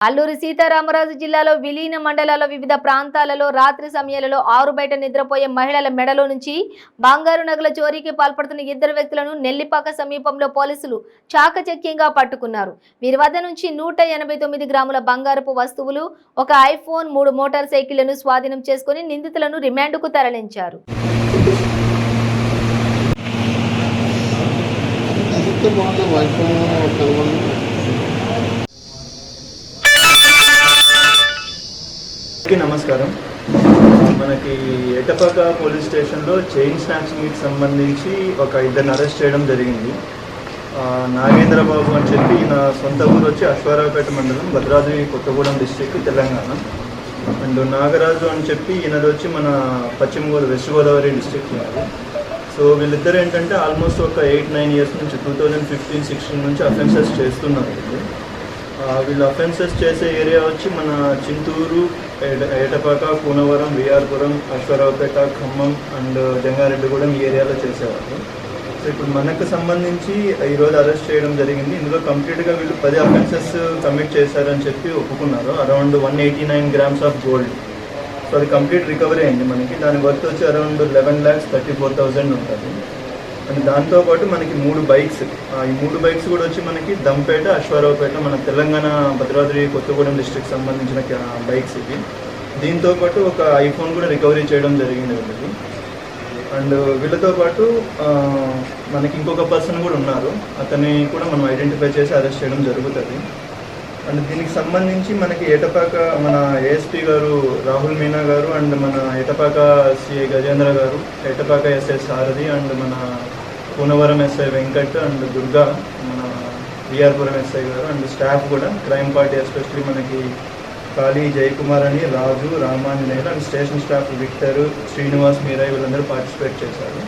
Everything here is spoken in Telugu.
అల్లూరి సీతారామరాజు జిల్లాలో విలీన మండలాల వివిధ ప్రాంతాలలో రాత్రి సమయాలలో ఆరు బయట నిద్రపోయే మహిళల మెడలో నుంచి బంగారు నగల చోరీకి పాల్పడుతున్న ఇద్దరు వ్యక్తులను నెల్లిపాక సమీపంలో పోలీసులు చాకచక్యంగా పట్టుకున్నారు. వీరి వద్ద నుంచి 189 గ్రాముల బంగారపు వస్తువులు, ఒక ఐఫోన్, 3 మోటార్ సైకిళ్లను స్వాధీనం చేసుకుని నిందితులను రిమాండ్కు తరలించారు. నమస్కారం. మనకి ఎటపాక పోలీస్ స్టేషన్లో చైన్ స్నాచింగ్కి సంబంధించి ఒక ఇద్దరిని అరెస్ట్ చేయడం జరిగింది. నాగేంద్రబాబు అని చెప్పి ఈయన సొంత ఊరు వచ్చి అశ్వారావుపేట మండలం, భద్రాద్రి కొత్తగూడెం డిస్ట్రిక్ట్, తెలంగాణ. అండ్ నాగరాజు అని చెప్పి ఈయనది వచ్చి మన పశ్చిమ గోదావరి, వెస్ట్ గోదావరి డిస్ట్రిక్ట్ ఉన్నది. సో వీళ్ళిద్దరు ఏంటంటే ఆల్మోస్ట్ ఒక 8-9 ఇయర్స్ నుంచి 2015-16 నుంచి అఫెన్సెస్ చేస్తున్నారు. వీళ్ళు అఫెన్సెస్ చేసే ఏరియా వచ్చి మన చింతూరు, ఏటపాక, కూనవరం, విఆర్పురం, అశ్వారావుపేట, ఖమ్మం అండ్ జంగారెడ్డిగూడెం ఈ ఏరియాలో చేసేవాళ్ళు. సో ఇప్పుడు మనకు సంబంధించి ఈరోజు అరెస్ట్ చేయడం జరిగింది. ఇందులో కంప్లీట్గా వీళ్ళు 10 అఫెన్సెస్ కమిట్ చేశారని చెప్పి ఒప్పుకున్నారు. Around 189 grams of gold. So అది కంప్లీట్ రికవరీ అయింది మనకి. దాని వర్త్ వచ్చి అరౌండ్ 11,34,000 ఉంటుంది. అండ్ దాంతోపాటు మనకి 3 బైక్స్, ఈ 3 బైక్స్ కూడా వచ్చి మనకి దంపేట, అశ్వారావుపేట, మన తెలంగాణ భద్రాద్రి కొత్తగూడెం డిస్ట్రిక్ట్ సంబంధించిన బైక్స్ ఇవి. దీంతోపాటు ఒక ఐఫోన్ కూడా రికవరీ చేయడం జరిగింది వీళ్ళకి. అండ్ వీళ్ళతో పాటు మనకి ఇంకొక పర్సన్ కూడా ఉన్నారు. అతన్ని కూడా మనం ఐడెంటిఫై చేసి అరెస్ట్ చేయడం జరుగుతుంది. అండ్ దీనికి సంబంధించి మనకి ఏటపాక మన ఏఎస్పీ గారు రాహుల్ మీనా గారు, అండ్ మన ఏటపాక సిఐ గజేంద్ర గారు, ఏటపాక ఎస్ఐ సారథి, అండ్ మన కూనవరం ఎస్ఐ వెంకట్, అండ్ దుర్గా, మన విఆర్పురం ఎస్ఐ గారు, అండ్ స్టాఫ్ కూడా క్రైమ్ పార్టీ, ఎస్పెషల్లీ మనకి కాళీ, జయకుమార్ అని, Raju, Ramanjaneyulu, and station staff Victor, Srinivas, మీరాయ్ వీళ్ళందరూ పార్టిసిపేట్ చేశారు.